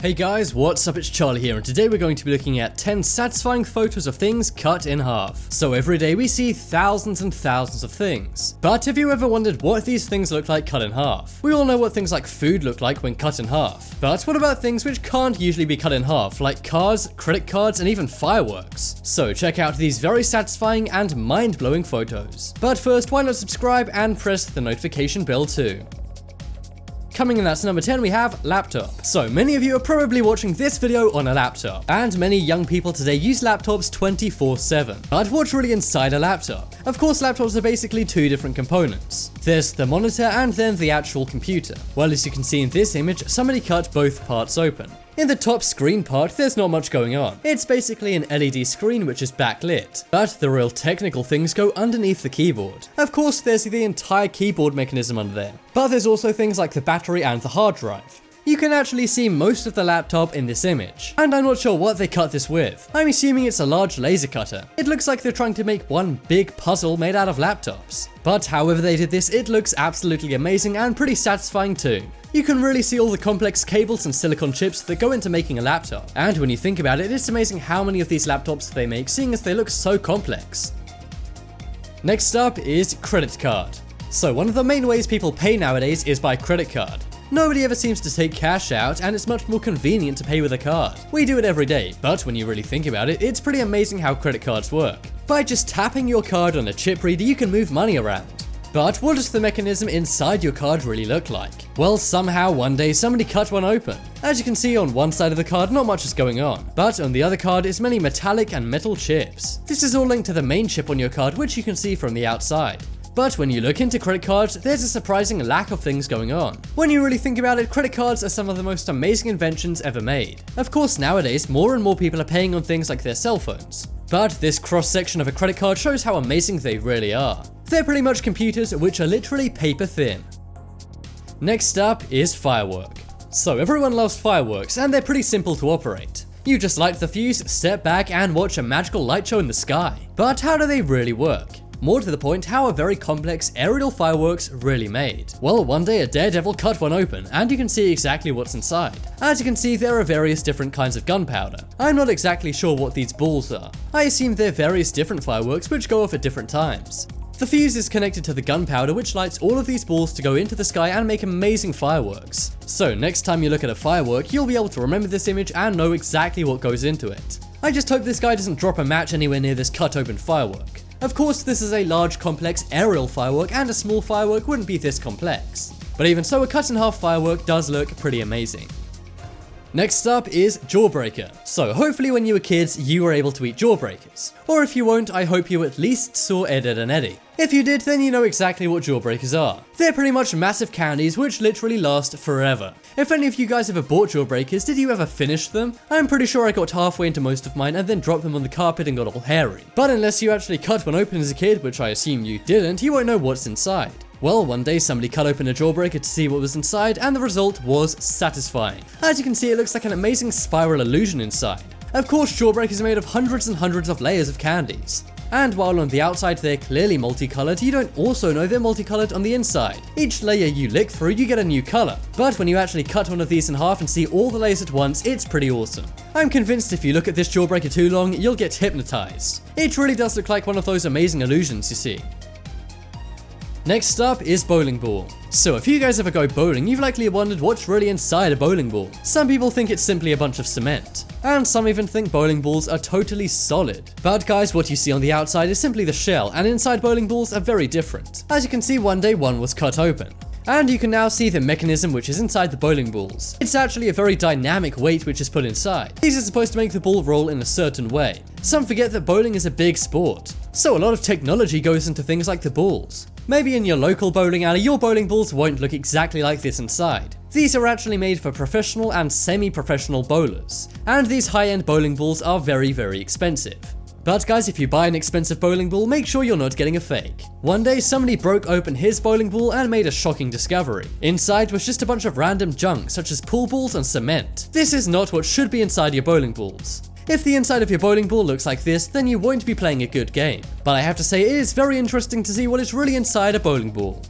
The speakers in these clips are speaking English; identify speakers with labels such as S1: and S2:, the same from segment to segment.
S1: Hey guys, what's up? It's Charlie here, and today we're going to be looking at 10 satisfying photos of things cut in half. So every day we see thousands and thousands of things. But have you ever wondered what these things look like cut in half? We all know what things like food look like when cut in half. But what about things which can't usually be cut in half, like cars, credit cards, and even fireworks? So check out these very satisfying and mind-blowing photos. But first, why not subscribe and press the notification bell too? Coming in at number 10, we have laptop. So many of you are probably watching this video on a laptop, and many young people today use laptops 24/7. But what's really inside a laptop? Of course, laptops are basically two different components. There's the monitor and then the actual computer. Well, as you can see in this image, somebody cut both parts open. In the top screen part, there's not much going on. It's basically an LED screen which is backlit. But the real technical things go underneath the keyboard. Of course, there's the entire keyboard mechanism under there. But there's also things like the battery and the hard drive. You can actually see most of the laptop in this image. And I'm not sure what they cut this with. I'm assuming it's a large laser cutter. It looks like they're trying to make one big puzzle made out of laptops. But however they did this, it looks absolutely amazing and pretty satisfying too. You can really see all the complex cables and silicon chips that go into making a laptop. And when you think about it, it's amazing how many of these laptops they make, seeing as they look so complex. Next up is credit card. So one of the main ways people pay nowadays is by credit card. Nobody ever seems to take cash out, and it's much more convenient to pay with a card. We do it every day, but when you really think about it, it's pretty amazing how credit cards work. By just tapping your card on a chip reader, you can move money around. But what does the mechanism inside your card really look like? Well, somehow one day somebody cut one open. As you can see on one side of the card, not much is going on, but on the other card is many metallic and metal chips. This is all linked to the main chip on your card, which you can see from the outside. But when you look into credit cards, there's a surprising lack of things going on. When you really think about it, credit cards are some of the most amazing inventions ever made. Of course, nowadays, more and more people are paying on things like their cell phones. But this cross-section of a credit card shows how amazing they really are. They're pretty much computers which are literally paper thin. Next up is firework. So everyone loves fireworks, and they're pretty simple to operate. You just light the fuse, step back, and watch a magical light show in the sky. But how do they really work? More to the point, how are very complex aerial fireworks really made? Well, one day a daredevil cut one open, and you can see exactly what's inside. As you can see, there are various different kinds of gunpowder. I'm not exactly sure what these balls are. I assume they're various different fireworks which go off at different times. The fuse is connected to the gunpowder, which lights all of these balls to go into the sky and make amazing fireworks. So next time you look at a firework, you'll be able to remember this image and know exactly what goes into it. I just hope this guy doesn't drop a match anywhere near this cut open firework. Of course, this is a large complex aerial firework, and a small firework wouldn't be this complex. But even so, a cut in half firework does look pretty amazing. Next up is JAWBREAKER. So hopefully when you were kids, you were able to eat jawbreakers. Or if you won't, I hope you at least saw Ed, Edd and Eddy. If you did, then you know exactly what jawbreakers are. They're pretty much massive candies which literally last forever. If any of you guys ever bought jawbreakers, did you ever finish them? I'm pretty sure I got halfway into most of mine and then dropped them on the carpet and got all hairy. But unless you actually cut one open as a kid, which I assume you didn't, you won't know what's inside. Well, one day somebody cut open a jawbreaker to see what was inside, and the result was satisfying. As you can see, it looks like an amazing spiral illusion inside. Of course, jawbreakers are made of hundreds and hundreds of layers of candies. And while on the outside they're clearly multicolored, you don't also know they're multicolored on the inside. Each layer you lick through, you get a new color. But when you actually cut one of these in half and see all the layers at once, it's pretty awesome. I'm convinced if you look at this jawbreaker too long, you'll get hypnotized. It really does look like one of those amazing illusions you see. Next up is bowling ball. So if you guys ever go bowling, you've likely wondered what's really inside a bowling ball. Some people think it's simply a bunch of cement. And some even think bowling balls are totally solid. But guys, what you see on the outside is simply the shell, and inside bowling balls are very different. As you can see, one day one was cut open. And you can now see the mechanism which is inside the bowling balls. It's actually a very dynamic weight which is put inside. These are supposed to make the ball roll in a certain way. Some forget that bowling is a big sport. So a lot of technology goes into things like the balls. Maybe in your local bowling alley, your bowling balls won't look exactly like this inside. These are actually made for professional and semi-professional bowlers. And these high-end bowling balls are very, very expensive. But guys, if you buy an expensive bowling ball, make sure you're not getting a fake. One day, somebody broke open his bowling ball and made a shocking discovery. Inside was just a bunch of random junk, such as pool balls and cement. This is not what should be inside your bowling balls. If the inside of your bowling ball looks like this, then you won't be playing a good game. But I have to say, it is very interesting to see what is really inside a bowling ball.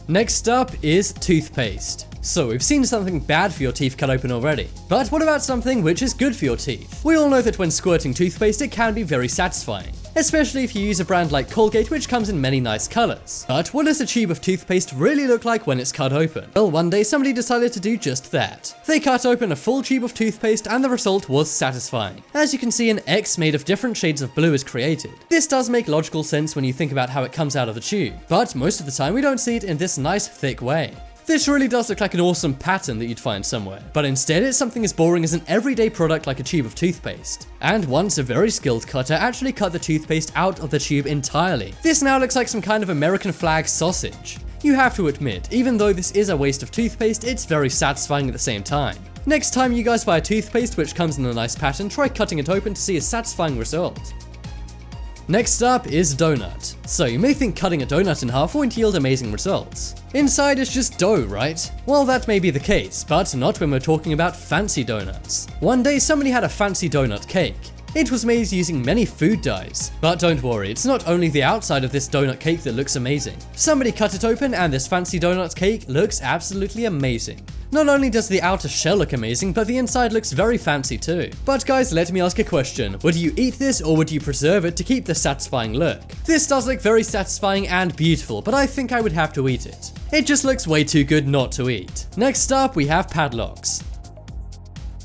S1: Next up is toothpaste. So we've seen something bad for your teeth cut open already. But what about something which is good for your teeth? We all know that when squirting toothpaste it can be very satisfying, especially if you use a brand like Colgate, which comes in many nice colors. But what does a tube of toothpaste really look like when it's cut open? Well, one day somebody decided to do just that. They cut open a full tube of toothpaste and the result was satisfying. As you can see, an X made of different shades of blue is created. This does make logical sense when you think about how it comes out of the tube, but most of the time we don't see it in this nice thick way. This really does look like an awesome pattern that you'd find somewhere, but instead it's something as boring as an everyday product like a tube of toothpaste. And once a very skilled cutter actually cut the toothpaste out of the tube entirely. This now looks like some kind of American flag sausage. You have to admit, even though this is a waste of toothpaste, it's very satisfying at the same time. Next time you guys buy a toothpaste which comes in a nice pattern, try cutting it open to see a satisfying result. Next up is donut. So you may think cutting a donut in half won't yield amazing results. Inside is just dough, right? Well, that may be the case, but not when we're talking about fancy donuts. One day somebody had a fancy donut cake. It was made using many food dyes. But don't worry, it's not only the outside of this donut cake that looks amazing. Somebody cut it open and this fancy donut cake looks absolutely amazing. Not only does the outer shell look amazing, but the inside looks very fancy too. But guys, let me ask a question. Would you eat this or would you preserve it to keep the satisfying look? This does look very satisfying and beautiful, but I think I would have to eat it. It just looks way too good not to eat. Next up, we have padlocks.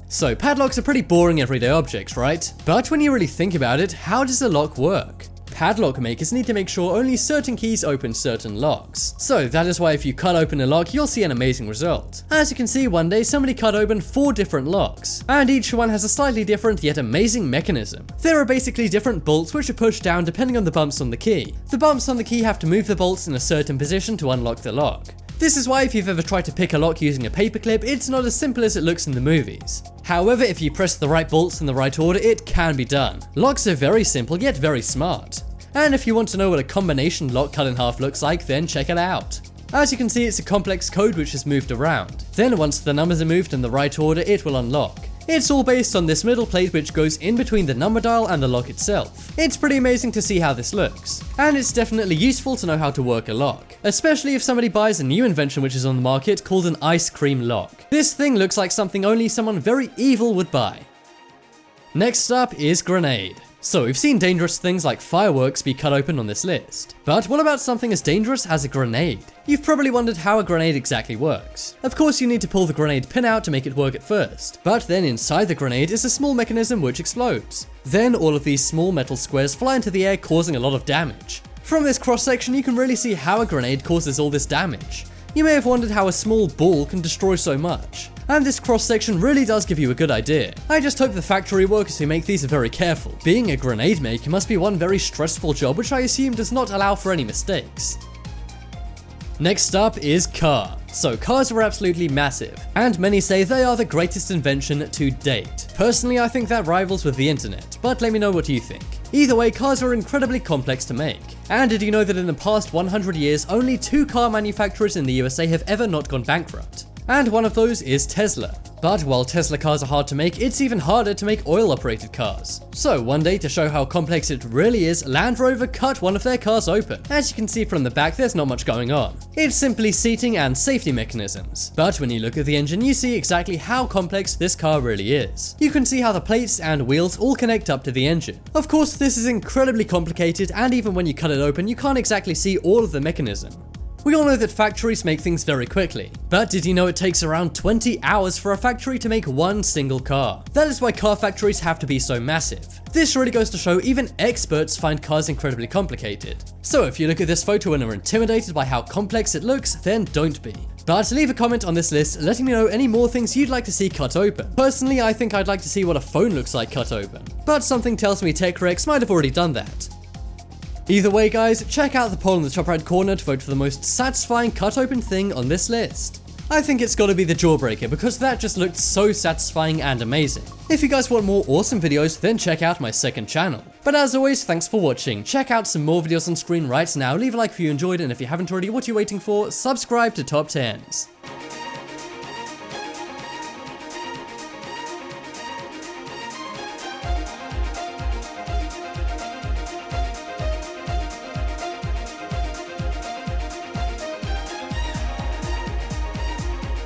S1: So padlocks are pretty boring everyday objects, right? But when you really think about it, how does a lock work? Padlock makers need to make sure only certain keys open certain locks. So that is why if you cut open a lock, you'll see an amazing result. As you can see, one day somebody cut open 4 different locks, and each one has a slightly different yet amazing mechanism. There are basically different bolts which are pushed down depending on the bumps on the key. The bumps on the key have to move the bolts in a certain position to unlock the lock. This is why if you've ever tried to pick a lock using a paperclip, it's not as simple as it looks in the movies. However, if you press the right bolts in the right order, it can be done. Locks are very simple yet very smart. And if you want to know what a combination lock cut in half looks like, then check it out. As you can see, it's a complex code which is moved around. Then once the numbers are moved in the right order, it will unlock. It's all based on this middle plate which goes in between the number dial and the lock itself. It's pretty amazing to see how this looks. And it's definitely useful to know how to work a lock. Especially if somebody buys a new invention which is on the market called an ice cream lock. This thing looks like something only someone very evil would buy. Next up is grenade. So we've seen dangerous things like fireworks be cut open on this list. But what about something as dangerous as a grenade? You've probably wondered how a grenade exactly works. Of course you need to pull the grenade pin out to make it work at first, but then inside the grenade is a small mechanism which explodes. Then all of these small metal squares fly into the air, causing a lot of damage. From this cross section you can really see how a grenade causes all this damage. You may have wondered how a small ball can destroy so much. And this cross section really does give you a good idea. I just hope the factory workers who make these are very careful. Being a grenade maker must be one very stressful job which I assume does not allow for any mistakes. Next up is car. So cars are absolutely massive, and many say they are the greatest invention to date. Personally, I think that rivals with the internet, but let me know what you think. Either way, cars are incredibly complex to make. And did you know that in the past 100 years, only 2 car manufacturers in the USA have ever not gone bankrupt? And one of those is Tesla. But while Tesla cars are hard to make, it's even harder to make oil-operated cars. So one day, to show how complex it really is, Land Rover cut one of their cars open. As you can see from the back, there's not much going on. It's simply seating and safety mechanisms. But when you look at the engine, you see exactly how complex this car really is. You can see how the plates and wheels all connect up to the engine. Of course, this is incredibly complicated, and even when you cut it open, you can't exactly see all of the mechanism. We all know that factories make things very quickly, but did you know it takes around 20 hours for a factory to make one single car? That is why car factories have to be so massive. This really goes to show even experts find cars incredibly complicated. So if you look at this photo and are intimidated by how complex it looks, then don't be. But leave a comment on this list letting me know any more things you'd like to see cut open. Personally, I think I'd like to see what a phone looks like cut open, but something tells me TechRex might have already done that. Either way guys, check out the poll in the top right corner to vote for the most satisfying cut open thing on this list. I think it's gotta be the JAWBREAKER because that just looked so satisfying and amazing. If you guys want more awesome videos, then check out my second channel. But as always, thanks for watching. Check out some more videos on screen right now, leave a like if you enjoyed, and if you haven't already, what are you waiting for? Subscribe to Top 10s.